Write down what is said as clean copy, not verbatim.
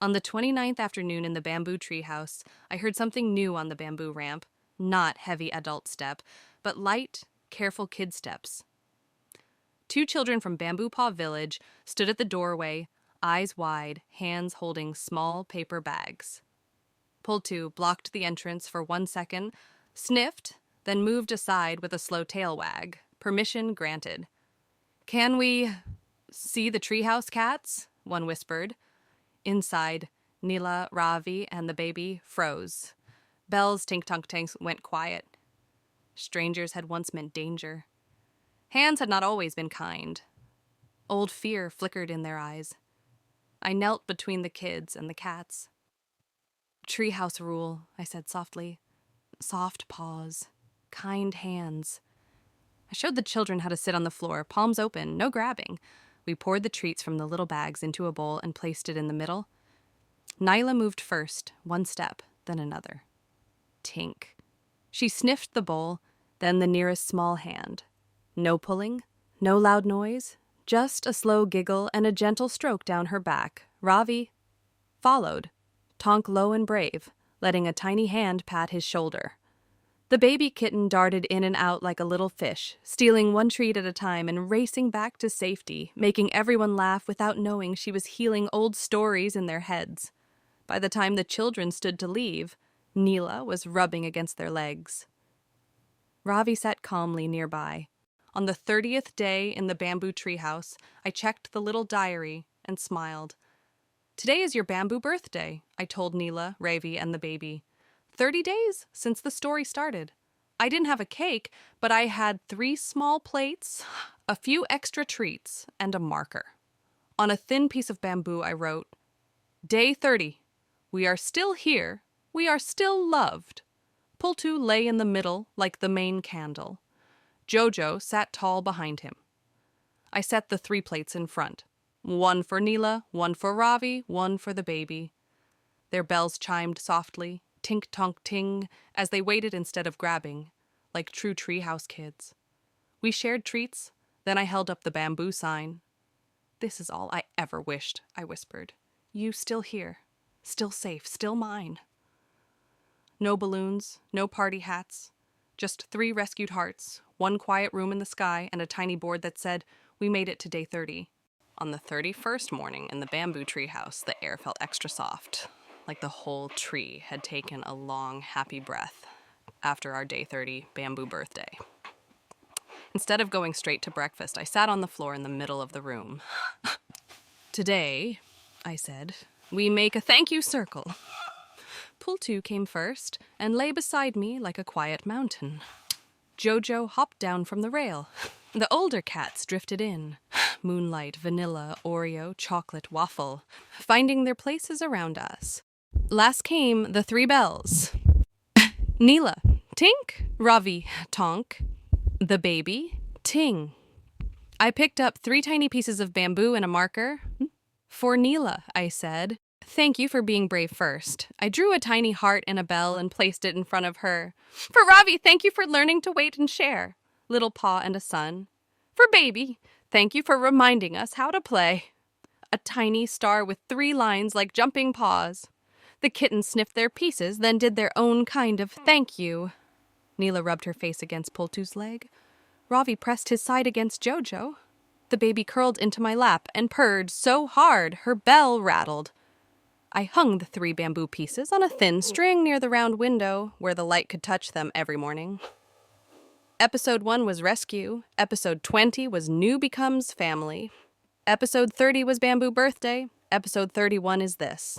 On the 29th afternoon in the bamboo treehouse, I heard something new on the bamboo ramp. Not heavy adult step, but light, careful kid steps. Two children from Bamboo Paw Village stood at the doorway, eyes wide, hands holding small paper bags. Pultu blocked the entrance for 1 second, sniffed, then moved aside with a slow tail wag. Permission granted. "Can we see the treehouse cats?" one whispered. Inside, Nila, Ravi, and the baby froze. Bells, tink-tonk-tanks went quiet. Strangers had once meant danger. Hands had not always been kind. Old fear flickered in their eyes. I knelt between the kids and the cats. "Treehouse rule," I said softly. "Soft paws. Kind hands." I showed the children how to sit on the floor, palms open, no grabbing. We poured the treats from the little bags into a bowl and placed it in the middle. Nila moved first, one step, then another. Tink. She sniffed the bowl, then the nearest small hand. No pulling, no loud noise, just a slow giggle and a gentle stroke down her back. Ravi followed, Tonk low and brave, letting a tiny hand pat his shoulder. The baby kitten darted in and out like a little fish, stealing one treat at a time and racing back to safety, making everyone laugh without knowing she was healing old stories in their heads. By the time the children stood to leave, Nila was rubbing against their legs. Ravi sat calmly nearby. On the 30th day in the bamboo treehouse, I checked the little diary and smiled. "Today is your bamboo birthday," I told Nila, Ravi, and the baby. 30 days since the story started. I didn't have a cake, but I had 3 small plates, a few extra treats, and a marker. On a thin piece of bamboo, I wrote, "Day 30. We are still here. We are still loved." Pultu lay in the middle like the main candle. Jojo sat tall behind him. I set the 3 plates in front. 1 for Nila, 1 for Ravi, 1 for the baby. Their bells chimed softly, tink-tonk-ting, as they waited instead of grabbing, like true treehouse kids. We shared treats, then I held up the bamboo sign. "This is all I ever wished," I whispered. "You still here, still safe, still mine." No balloons, no party hats, just 3 rescued hearts, 1 quiet room in the sky, and a tiny board that said, "We made it to day 30. On the 31st morning in the bamboo treehouse, the air felt extra soft, like the whole tree had taken a long, happy breath after our day 30 bamboo birthday. Instead of going straight to breakfast, I sat on the floor in the middle of the room. "Today," I said, "we make a thank you circle." Pultu came first and lay beside me like a quiet mountain. Jojo hopped down from the rail. The older cats drifted in. Moonlight, vanilla, Oreo, chocolate, waffle, finding their places around us. Last came the 3 bells. Nila, tink, Ravi, tonk. The baby, ting. I picked up 3 tiny pieces of bamboo and a marker. "For Nila," I said. "Thank you for being brave first." I drew a tiny heart and a bell and placed it in front of her. "For Ravi, thank you for learning to wait and share." Little paw and a sun. "For baby, thank you for reminding us how to play." A tiny star with 3 lines like jumping paws. The kittens sniffed their pieces, then did their own kind of thank you. Nila rubbed her face against Pultu's leg. Ravi pressed his side against Jojo. The baby curled into my lap and purred so hard her bell rattled. I hung the 3 bamboo pieces on a thin string near the round window where the light could touch them every morning. Episode 1 was rescue. Episode 20 was new becomes family. Episode 30 was bamboo birthday. Episode 31 is this.